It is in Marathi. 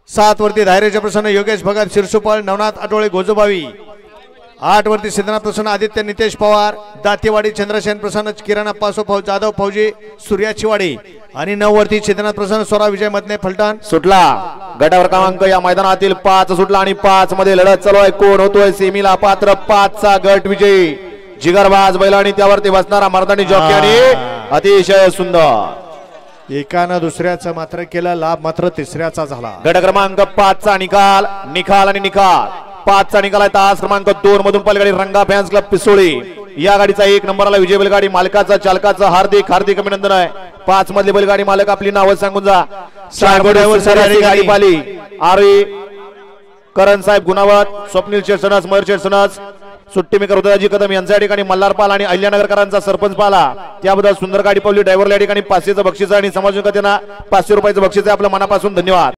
7 वरती धैर्यचे प्रसन्न योगेश भगत शिरसुपळ नवनाथ आठवळे गोजोबावी 8 वरती सिद्धनाथ प्रसन्न आदित्य नितेश पवार दातेवाडी चंद्रसेन प्रसन्न किरण अप्पासो जाधव फौजी सूर्याचीवाडी आणि 9 वरती सिद्धनाथ प्रसन्न स्वरा विजय मधने फलटण सुटला गटावर क्रमांक या मैदानातील 5 सुटला आणि 5 मध्ये लढत चालू आहे कोण होतोय सेमीला पात्र 5 चा गट विजयी जिगरबाज बैल आणि त्यावरती बसणारा मर्दानी जॉकी आणि अतिशय सुंदर एकानं दुसऱ्याचा मात्र केला लाभ मात्र तिसऱ्याचा झाला गट क्रमांक 5 चा निकाल आणि निकाल 5 चा निकाल आहे तास क्रमांक 2 मधून पलगाडी रंगा फॅन्स क्लब पिसोळी या गाडीचा 1 नंबरला विजय बैलगाडी मालकाचा चालकाचा हार्दिक अभिनंदन आहे 5 मधली बैलगाडी मालक आपली नाव सांगून जा गाडी पाली आरवी करण साहेब गुणावत स्वप्नील शेरसनस मयूर शेरसनस सुट्टी मेकर उदयाजी कदम यांच्या ठिकाणी मल्हारपाल आणि अहिल्यानगरकरांचा सरपंच पाला त्याबद्दल सुंदर गाडी पावली ड्रायव्हरला या ठिकाणी 500चं बक्षीस आणि समाज त्यांना 500 रुपयाचं बक्षीस आहे आपल्या मनापासून धन्यवाद।